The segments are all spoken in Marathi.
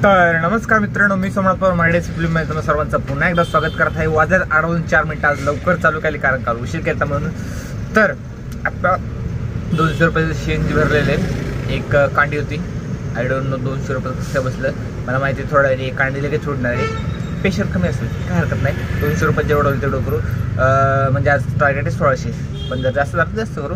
तर नमस्कार मित्रांनो, मी सोमनाथ पवार मार्डे फिल्ममध्ये तुम्हाला सर्वांचं पुन्हा एकदा स्वागत करत आहे. वाजत 8:04 आज लवकर चालू केली कारण काल उशीर केला म्हणून. तर आता 200 रुपये शेंज भरलेले. एक कांडी होती, आय डोंट नो 200 रुपये कसं बसलं मला माहिती. थोडा एक कांडी लगेच सोडणार आहे. पेशर कमी असेल काय हरकत नाही, 200 रुपये जेवढं होईल तेवढं करू. म्हणजे आज टार्गेट आहे 1600, पण जर जास्त जास्त जास्त करू.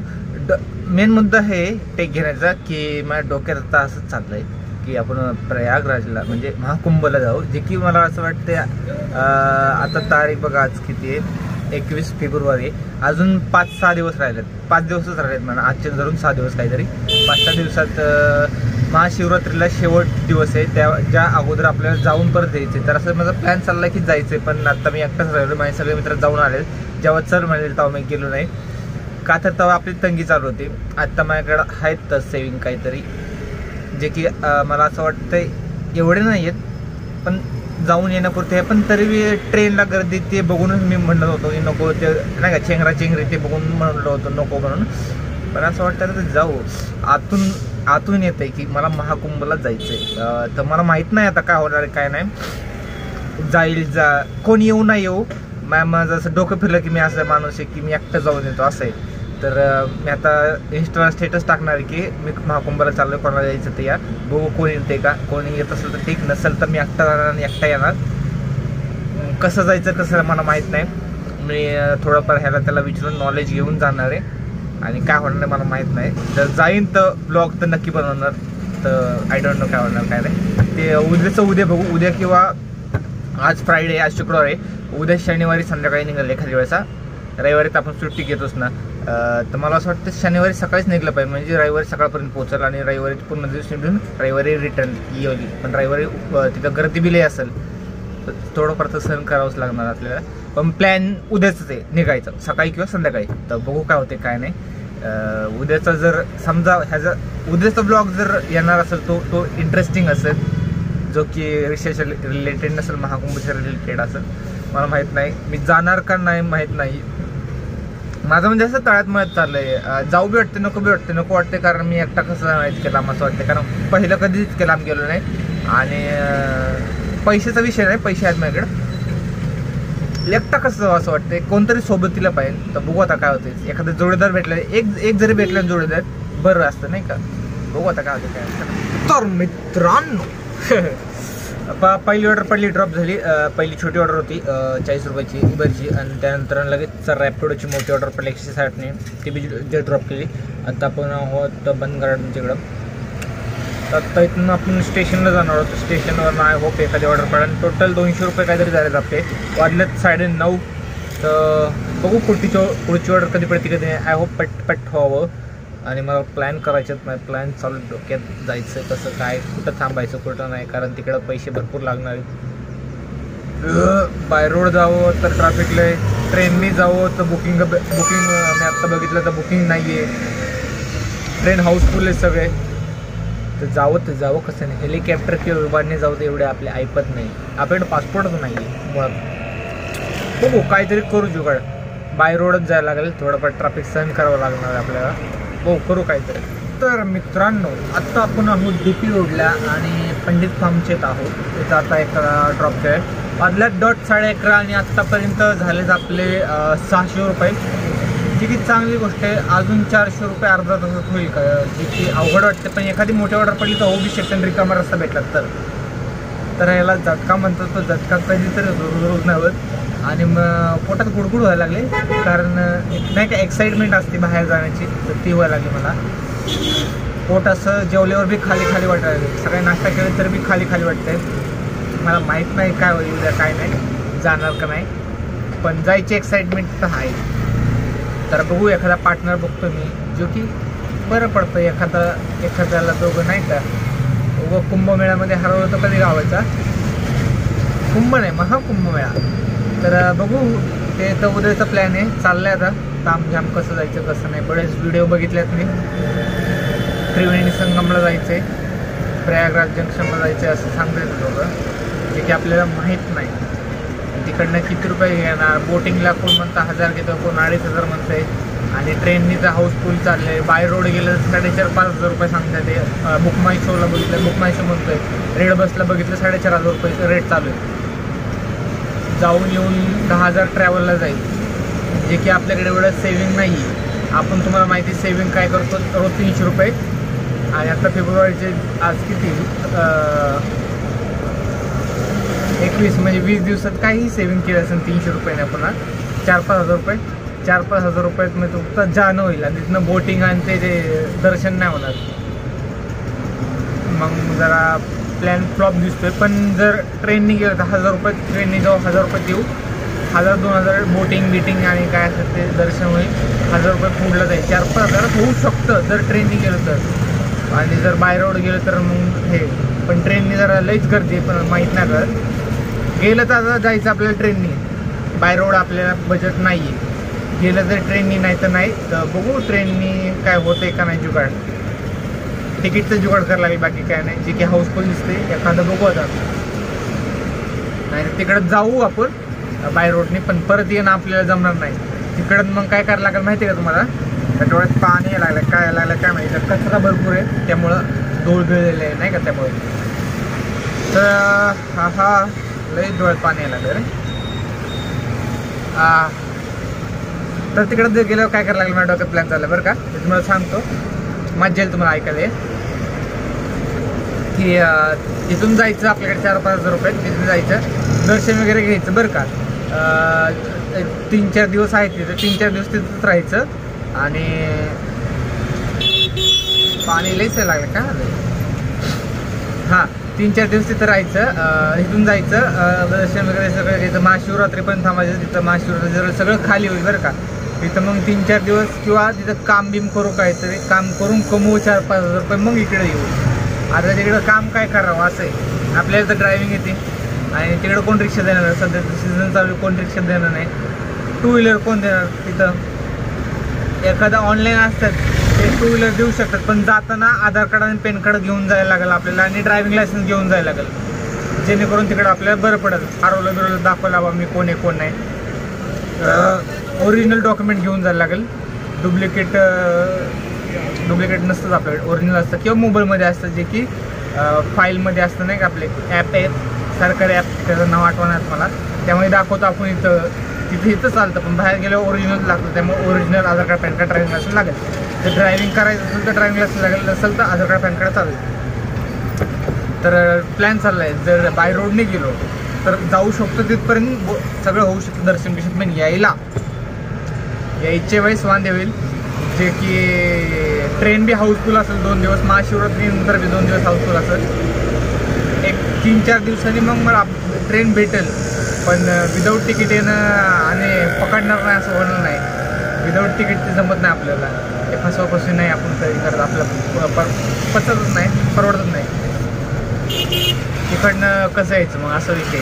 मेन मुद्दा आहे टेक घेण्याचा की माझ्या डोक्यात आता असंच चाललं आहे की आपण प्रयागराजला म्हणजे महाकुंभला जाऊ. जे की मला असं वाटते आता तारीख बघा आज किती आहे, 21 फेब्रुवारी. अजून 5-6 दिवस राहिलेत, 5 दिवसच राहिलेत म्हणा. आजचे धरून 6 दिवस काहीतरी. 5-6 दिवसात महाशिवरात्रीला शेवट दिवस आहे. ज्या अगोदर आपल्याला जाऊन परत यायचे. तर असं माझा प्लॅन चालला की जायचं आहे, पण आता मी एकटाच राहिलो. माझे सगळे मित्र जाऊन आले. जेव्हा चल म्हणले तेव्हा मी गेलो नाही का, तर तेव्हा आपली तंगी चालू होती. आत्ता माझ्याकडं आहेत सेविंग काहीतरी, जे की मला असं वाटतंय एवढे नाही आहेत, पण जाऊन येण्यापुरते आहे. पण तरी मी ट्रेनला गर्दी ते बघूनच मी म्हणत होतो की नको, ते नाही का चेंगरा चेंगरी ते बघून म्हणलो होतो नको म्हणून. पण असं वाटतं तर जाऊ. आतून येत आहे की मला महाकुंभला जायचं आहे. तर मला माहीत नाही आता काय होणार आहे काय नाही. जाईल कोण येऊ नाही येऊ, माझं असं डोकं फिरलं की मी असं माणूस आहे की मी एकटं जाऊन येतो असं आहे. तर मी आता इंस्टाला स्टेटस टाकणार आहे की मी महाकुंभला चाललो, कोणाला जायचं ते या बघू. कोणी येते का, कोणी येत असेल तर ठीक, नसेल तर मी एकटा जाणार आणि एकटा येणार. कसं जायचं कसं मला माहीत नाही. मी थोडंफार ह्याला त्याला विचारून नॉलेज घेऊन जाणार आहे आणि काय होणार मला माहीत नाही. जर जाईन तर ब्लॉग तर नक्की बनवणार. तर आय डोंट नो काय होणार काय नाही ते. उद्या बघू. उद्या किंवा आज फ्रायडे, आज शुक्रवार आहे. उद्या शनिवारी संध्याकाळी निघाल एखाद्या वेळेसा. रविवारी तर आपण सुट्टी घेतोच ना. तर मला असं वाटतं शनिवारी सकाळीच निघलं पाहिजे, म्हणजे रविवारी सकाळपर्यंत पोहोचल आणि रविवारी पूर्ण दिवस निघून रविवारी रिटर्न येईल. पण रविवारी तिथं गर्दी बिले असेल तर थोडंफार तर सहन करावंच लागणार आपल्याला. पण प्लॅन उद्याच आहे निघायचं, सकाळी किंवा संध्याकाळी. तर बघू काय होते काय नाही. उद्याचा जर समजा उद्याचा ब्लॉग जर येणार असेल तो इंटरेस्टिंग असेल, जो की रिसर्च रिलेटेड नसेल, महाकुंभच्या रिलेटेड असेल. मला माहीत नाही मी जाणार का नाही माहीत नाही. माझं म्हणजे असं तळ्यात मळत चाललंय. जाऊ बी वाटते नको बी वाटते. नको वाटते कारण मी एकटा कसं इतके लांब असं वाटते, कारण पहिलं कधीच इतके लांब गेलो नाही. आणि पैशाचा विषय नाही, पैसे आहेत माझ्याकडं. एकटा कसं जावं असं वाटतंय, कोणतरी सोबतीला पाहिजे. तर बघू आता काय होते. एखादं जोडीदार भेटलं, एक जरी भेटलं जोडीदार बरं असतं नाही का. बघू आता काय होते काय. तर मित्रांनो पहिली ऑर्डर पडली, ड्रॉप झाली. पहिली छोटी ऑर्डर होती 40 रुपयाची उबरची, आणि त्यानंतर लगेच रॅपिडोची मोठी ऑर्डर पडली 160ने, ती बी ड्रॉप केली. आता आपण आहोत बंद गार्डनच्याकडं. तर आता इथून आपण स्टेशनला जाणार आहोत. स्टेशनवर आय होप एखादी ऑर्डर पडेल. टोटल 200 रुपये काहीतरी झालेत आपले. वाजलेत 9:30. तर बघू पुढची ऑर्डर कधी पडते कधी. आय होप पट व्हावं. आणि मला प्लॅन करायचे आहेत. प्लॅन चालू डोक्यात, जायचं कसं काय, कुठं थांबायचं कुठं नाही, कारण तिकडं पैसे भरपूर लागणार आहेत. बाय रोड जावं तर ट्रॅफिकला आहे, ट्रेनने जावं तर बुकिंग मी आत्ता बघितलं तर बुकिंग नाही आहे. ट्रेन हाऊसफुल आहे सगळे. तर जावं कसं नाही. हेलिकॉप्टर किंवा विमानाने जावं तर एवढे आपले ऐपत नाही. आपल्याकडे पासपोर्टच नाही आहे मुळात. बघू काहीतरी करू जुगाड. बाय रोडच जायला लागेल, थोडंफार ट्रॅफिक सहन करावं लागणार आपल्याला. हो करू काहीतरी. तर मित्रांनो आत्ता आपण आहोत DP रोडला आणि पंडित फार्मचेत आहोत. तिथं आता एक ड्रॉप आहे. वाजल्यात 11:30 आणि आत्तापर्यंत झालेत आपले 600 रुपये, जी की चांगली गोष्ट आहे. अजून 400 रुपये अर्धा तासात होईल का, जी की अवघड वाटते. पण एखादी मोठी ऑर्डर पडली तर होऊ बी शकते, रिकामा रस्ता भेटला तर याला झटका म्हणतो. तो झटका कधीतरी रोज नाही होत. आणि मग पोटात गुडगुड व्हायला लागले, कारण नाही का एक्साइटमेंट असते बाहेर जाण्याची, तर ती व्हायला लागली मला. पोट असं जेवल्यावर बी खाली खाली वाटायला लागले. सकाळी नाश्ता केला तर बी खाली खाली वाटतंय. मला माहीत नाही काय होईल उद्या काय नाही, जाणार का नाही. पण जायची एक्साइटमेंट तर आहे. तर बघू एखादा पार्टनर बघतो मी, जो की बरं पडतं. एखाद्याला दोघं नाही का. उगं कुंभमेळ्यामध्ये हरवलं तर कधी गावायचा. कुंभ नाही, महाकुंभमेळा. तर बघू ते तर उद्याचा प्लॅन आहे. चाललं आहे आता तामझाम कसं जायचं कसं नाही. बरेच व्हिडिओ बघितलेत मी. त्रिवेणी संगमला जायचं आहे, प्रयागराज जंक्शनला जायचं आहे असं सांगतात लोकं, जे की आपल्याला माहीत नाही. तिकडनं किती रुपये घेणार. बोटिंगला कोण म्हणतं 1000 घेतो, कोण 2500 म्हणतं आहे. आणि ट्रेननी तर हाऊसफुल चाललं आहे. बाय रोड गेलं 4,500-5,000 रुपये सांगतात ते. बुकमाय शोला बघितलं, बुकमाय शो म्हणतोय, रेड बसला बघितलं 4,500 रुपये रेट चालू आहे. जाऊन येऊन 10,000 ट्रॅव्हलला जाईल, जे की आपल्याकडे एवढं सेविंग नाही आहे. आपण तुम्हाला माहिती सेविंग काय करतो, रोज 300 रुपये. आणि आता फेब्रुवारीचे आज किती 21 म्हणजे 20 दिवसात काही सेविंग केलं असेल 300 रुपये पुन्हा 4-5 हजार रुपये. 4-5 हजार रुपयात मी तुमचं जाणं होईल आणि तिथनं बोटिंग आणि ते दर्शन नाही होणार. मग जरा प्लॅन फ्लॉप दिसतोय. पण जर ट्रेननी गेलं तर 1,000 रुपये ट्रेननी जाऊ, 1,000 रुपये देऊ, 1,000-2,000 बोटिंग बिटिंग आणि काय असेल ते दर्शन होईल. 1,000 रुपये फुडलं जाईल. 4-5 हजारात होऊ शकतं जर ट्रेननी गेलं तर. आणि जर बाय रोड गेलं तर मग हे. पण ट्रेननी जरा लईच गर्दी आहे, पण माहीत नाही करत. गेलं तर आता जायचं आपल्याला ट्रेननी. बाय रोड आपल्याला बजेट नाही आहे. गेलं तर ट्रेननी, नाही तर नाही. तर बघू ट्रेननी काय होतंय का नाही जुगाड. तिकीटचं जुगाड करायला लागेल, बाकी काय नाही. जे की हाऊसफुल दिसते एखादं बघू आता. नाही तर तिकडं जाऊ आपण बाय रोडनी, पण परत येणं आपल्याला जमणार नाही. तिकडं मग काय करायला लागेल माहिती आहे का तुम्हाला? त्या डोळ्यात पाणी यायला लागलं, काय यायला लागलं काय माहिती. तर कचरा भरपूर आहे, त्यामुळं धूळ गिळलेलं आहे नाही का, त्यामुळे. तर हा लई डोळ्यात पाणी यायला लागलं रे. तर तिकडं जर गेल्यावर काय करायला लागेल माझ्या डोक्यात प्लॅन चालला बरं का. ते तुम्हाला सांगतो, मजा येईल तुम्हाला ऐकायला. की इथून जायचं आपल्याकडे 4-5 हजार रुपये. तिथून जायचं, दर्शन वगैरे घ्यायचं बरं का. 3-4 दिवस आहेत तिथं, 3-4 दिवस तिथंच राहायचं. आणि पाणी लईच लागलं का. हां, 3-4 दिवस तिथं राहायचं. इथून जायचं, दर्शन वगैरे सगळं घ्यायचं. महाशिवरात्रीपर्यंत थांबायचं तिथं. महाशिवरात्री सगळं खाली होईल बरं का. तिथं मग 3-4 दिवस किंवा तिथं काम बिम करू, काहीतरी काम करून कमवू 4-5 हजार रुपये, मग इकडे येऊ. आता तिकडं काम काय करावं असं आहे. आपल्याला तर ड्रायव्हिंग येते आणि तिकडं कोण रिक्षा देणार नाही. सध्या सीझन चालू, कोण रिक्षा देणार नाही. 2 व्हीलर कोण देणार तिथं. एखादा ऑनलाईन असतात ते 2 व्हीलर देऊ शकतात, पण जाताना आधार कार्ड आणि पॅन कार्ड घेऊन जायला लागेल आपल्याला आणि ड्रायव्हिंग लायसन्स घेऊन जायला लागेल, जेणेकरून तिकडं आपल्याला बरं पडेल. हरवलं दाखवायला बाबा मी कोण आहे कोण नाही. ओरिजिनल डॉक्युमेंट घेऊन जायला लागेल. डुप्लिकेट नसतंच आपल्याकडे, ओरिजिनल असतं किंवा मोबाईलमध्ये असतं, जे की फाईलमध्ये असतं नाही का. आपले ॲप आहे, सरकारी ॲप, त्याचं नाव आठवणार मला. त्यामुळे दाखवतो आपण इथं चालतं, पण बाहेर गेल्यावर ओरिजिनल लागतं. त्यामुळे original Aadhaar card PAN card driving licence लागेल. जर ड्रायव्हिंग करायचं असेल तर ड्रायव्हिंग लायसन्स लागेल, नसेल तर आधार कार्ड पॅन कार्ड चालेल. तर प्लॅन चालला आहे, जर बाय रोडने गेलो तर जाऊ शकतो तिथपर्यंत, सगळं होऊ शकतं. दर्शन बिशन, पण यायचे वेळेस वांदे होईल. जे की ट्रेन बी हाऊसफुल असेल 2 दिवस, महाशिवरात्रीनंतर बी 2 दिवस हाऊसफुल असेल. एक 3-4 दिवसांनी मग मला ट्रेन भेटेल, पण विदाऊट तिकीट येणं आणि पकडणार नाही असं होणार नाही. विदाऊट तिकीट ते जमत नाही आपल्याला. ते फसवाफसवी नाही आपण तरी करत, आपलं पचतच नाही, परवडतच नाही. तिकडनं कसं यायचं मग, असं विषय.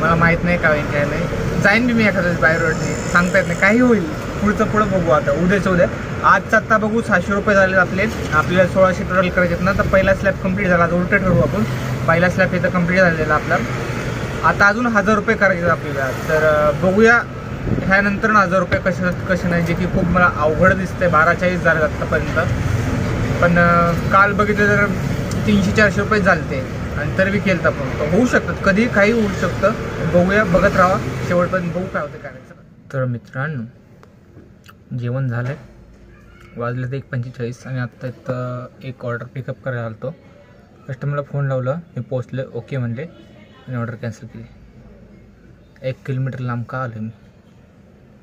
मला माहीत नाही का काय नाही. जाईन बी मी एखाद्या बाय रोडने, सांगता येत नाही, काही होईल. पुढं बघू. आता उद्याचं उद्या, आजचा आत्ता बघू. 600 रुपये झाले आपल्याला 1600 टोटल करायचे ना. तर पहिला स्लॅब कंप्लीट झाला, आता उलटं ठरवू आपण. पहिला स्लॅब इथं कंप्लीट झालेला आपला. आता अजून 1000 रुपये करायचे आपल्याला. तर बघूया ह्यानंतर 1000 रुपये कसे नाही, जे की खूप मला अवघड दिसतंय. 12-40 झाले आत्तापर्यंत, पण काल बघितलं तर 300-400 रुपये झालते आणि तरी बी केलं तर आपण. होऊ शकतात, कधी काही होऊ शकतं. बघूया, बघत राहा शेवटपर्यंत, बघू काय होतं काय नाही. तर मित्रांनो, जेवण झालं आहे, वाजले तर 1:45 आणि आत्ता इथं एक ऑर्डर पिकअप करायला आलो. कस्टमरला फोन लावला, मी पोचले, ओके म्हणले आणि ऑर्डर कॅन्सल केली. 1 किलोमीटर लांब का आलं मी.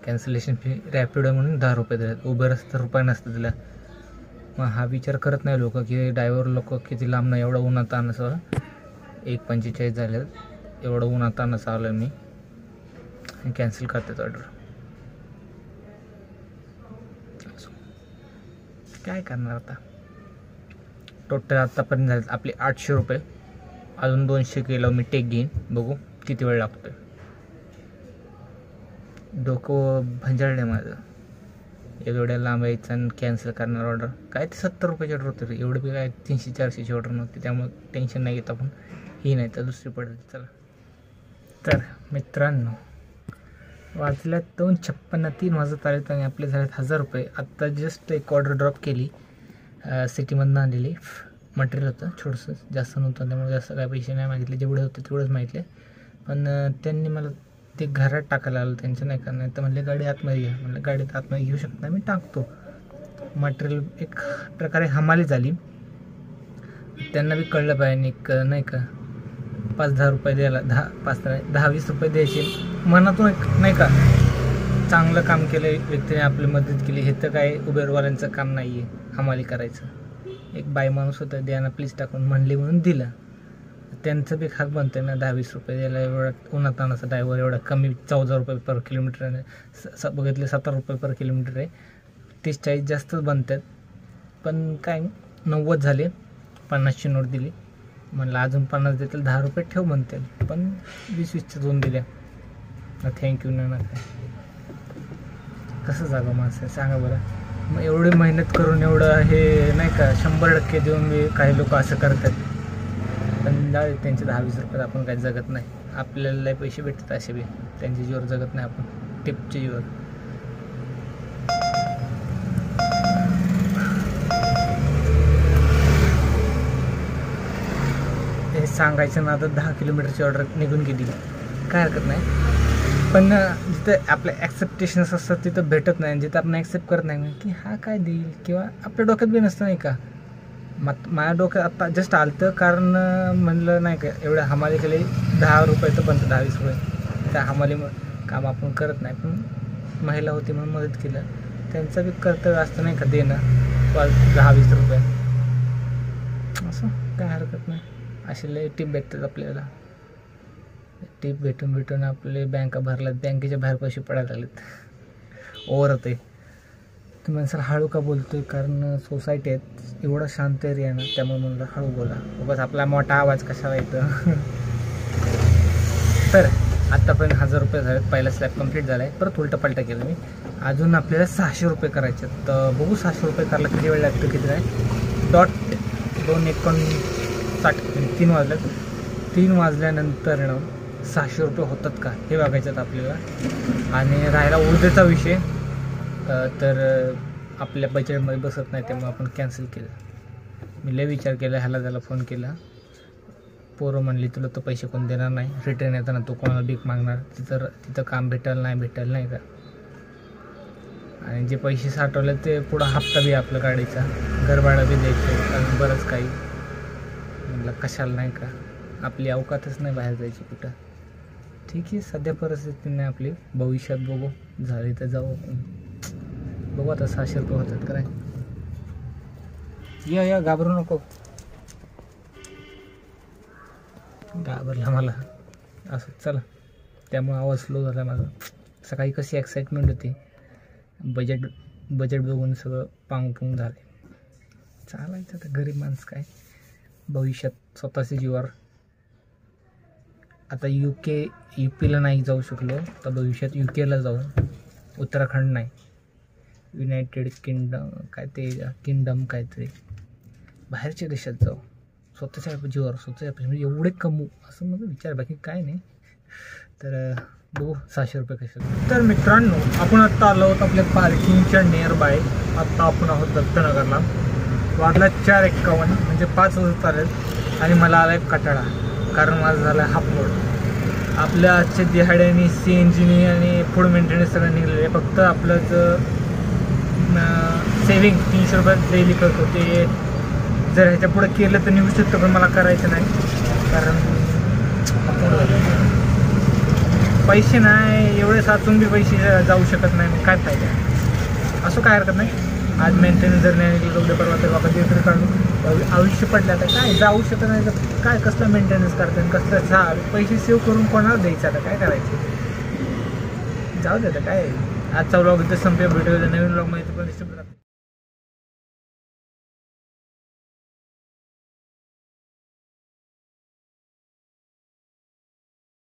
कॅन्सलेशन फी रॅपिडो म्हणून 10 रुपये दिले, उबर असतं रुपये नसतं दिला. मग हा विचार करत नाही लोक की ड्रायव्हर लोक किती लांब नाही. एवढं उन्हात आणसं 1:45 झाले, एवढं उन्हात आणसं आलं मी आणि कॅन्सल करतात ऑर्डर. काय करणार आता. टोटल आत्तापर्यंत झाले आपले 800 रुपये. अजून 200 केलं मी टेक घेईन, बघू किती वेळ लागतोय. डोकं भंजाळलं आहे माझं. एवढ्या लांब यायचं आणि कॅन्सल करणार ऑर्डर. काय ते 70 रुपयाची ऑर्डर होती, एवढं बी काय 300-400ची ऑर्डर नव्हती. त्यामुळे टेन्शन नाही घेत आपण, ही नाही तर दुसरी पडेल. चला तर मित्रांनो, वाजल्यात 2:56, 3 वाजत आलेत आणि आपले झालेत 1000 रुपये. आत्ता जस्ट एक ऑर्डर ड्रॉप केली, सिटीमधून आणलेली. मटेरियल होतं छोटंसं, जास्त नव्हतं, त्यामुळे जास्त काय पैसे नाही मागितले, जेवढे होते तेवढंच मागितले. पण त्यांनी मला ते घरात टाकायला आलं त्यांचं, नाही का, नाही तर म्हणले गाडी आतमध्ये घ्या. म्हणलं गाडीत आतमध्ये घेऊ शकता, मी टाकतो. मटेरियल एक प्रकारे हमाली झाली. त्यांना बी कळलं पाहिजे नाही का, 5-10 रुपये द्यायला, 10-20 रुपये द्यायचे मनातून, एक नाही का, चांगलं काम केलं व्यक्तीने, आपली मदत केली. हे तर काय उबेरवाल्यांचं काम नाही आहे हमाली करायचं. एक बाई माणूस होता, द्याना प्लीज टाकून म्हणली म्हणून दिलं. त्यांचं बी खाक बनतं ना, 10-20 रुपये द्यायला. एवढा उन्हातानाचा ड्रायव्हर, एवढा कमी 14 रुपये पर किलोमीटर आहे, बघितले 17 रुपये पर किलोमीटर आहे. 30-40 जास्तच बनतात. पण काय 90 झाले, 50ची नोट दिली. म्हणलं अजून 50 देतील, 10 रुपये ठेव म्हणतील. पण 20-20च्या 2 दिल्या. थँक्यू ना काय, कसं जागं माणसं सांगा बरं. मग एवढी मेहनत करून एवढं हे नाही का 100% देऊन बी काही लोक असं करतात. पण त्यांचे 10-20 रुपयात आपण काही जगत नाही. आपल्याला लय पैसे भेटतात असे बी, त्यांच्या जीवर जगत नाही आपण, टिपच्या जीवर. हे सांगायचं ना, आता 10 किलोमीटरची ऑर्डर निघून गेली, काय हरकत नाही. पण जिथं आपले ॲक्सेप्टेशन्स असतात तिथं भेटत नाही. जिथं आपण ॲक्सेप्ट करत नाही की हा काय देईल, किंवा आपल्या डोक्यात बी नसतं नाही का. माझ्या डोक्यात आत्ता जस्ट आलं, कारण म्हणलं नाही का, एवढ्या हमाली केली, 10 रुपये तर बनतं, 10-20 रुपये. त्या हमाली काम आपण करत नाही, पण महिला होती म्हणून मदत केलं. त्यांचं बी कर्तव्य असतं नाही का देणं, 10-20 रुपये. असं काय हरकत नाही. असे लय टिप भेटतात आपल्याला. टिप भेटून आपले बँका भरल्यात, बँकेच्या बाहेर पैसे पडायला लागलेत. ओव्हर होते. तुम्ही म्हणसाल हळू का बोलतोय, कारण सोसायटी आहेत, एवढा शांत एरिया ना, त्यामुळे म्हणलं हळू बोला, बस आपला मोठा आवाज कशाला येतं. तर आत्तापर्यंत 1000 रुपये झाले. पहिला स्लॅब कंप्लीट झाला आहे. परत उलटं केलं मी. अजून आपल्याला 600 रुपये करायचे. तर बघू 600 रुपये करायला किती वेळ लागतो, किती काय. डॉट 2:59 3 वाजल्यात. 3 वाजल्यानंतर 600 रुपये होतात का हे बघायचं आपल्याला. आणि राहिला ऊर्जेचा विषय, तर आपल्या बजेटमध्ये बसत नाही, त्यामुळे आपण कॅन्सल केलं. मी लय विचार केला, ह्याला त्याला फोन केला. पोरं म्हणली तुला तर पैसे कोण देणार नाही, रिटर्न येताना तू कोणाला भीक मागणार, तिथं काम भेटेल नाही का. आणि जे पैसे साठवले ते पुढं हप्ता बी आपल्या गाडीचा, घरभाडा बी द्यायचं, आणि बरंच काही. म्हटलं कशाला नाही का, आपली अवकातच नाही बाहेर जायची कुठं. ठीक आहे, सध्या परिस्थिती नाही आपली, भविष्यात बघू, झाली तर जाऊ. बघू आता 600 रुपये होतात काय. या घाबरू नको. घाबरला मला असं, चला. त्यामुळे आवाज स्लो झाला माझा. सकाळी कशी एक्साइटमेंट होती, बजेट बघून सगळं पांग झाले. चालायचं आता, गरीब माणसं काय, भविष्यात स्वतःच्या जीवावर. आता UPला नाही जाऊ शकलो, तर भविष्यात UKला जाऊ. उत्तराखंड नाही, युनायटेड किंगडम काहीतरी बाहेरच्या देशात जाऊ, स्वतःच्या जीवावर, स्वतःच्या म्हणजे एवढे कमवू, असं माझा विचार, बाकी काय नाही. तर बघू 600 रुपये कसे. तर मित्रांनो, आपण आत्ता आलो आहोत आपल्या पार्किंगच्या नियर बाय. आत्ता आपण आहोत दत्तनगरला. वाजला 4:51, म्हणजे 5 वाजता आलेत. आणि मला आला एक कटाळा, कारण माझं झालं हाफ लोड. आपल्या आजच्या दिहाड्याने CNGने आणि फूड मेंटेनन्स सगळं निघलेलं आहे. फक्त आपलं सेविंग 300 रुपये डेली करतो, ते जर ह्याच्या पुढे केलं तर निघू शकतं, पण मला करायचं नाही, कारण पैसे नाही, एवढे साचून बी पैसे जाऊ शकत नाही. मग काय फायदा. असं काय हरकत नाही. आज मेंटेनन्स जर नाही निघलं, उद्या परवा तर बाबा दिवस काढून आयुष्य पडलं, आता काय जाऊ शकत नाही. तर काय कसलं मेंटेनन्स करतात, कसलं पैसे सेव्ह करून कोणाला द्यायचं, आता काय करायचं. जाऊ दे आता काय. आजचा व्लॉग इथं संपला. भेटूया नवीन व्लॉग मध्ये, पण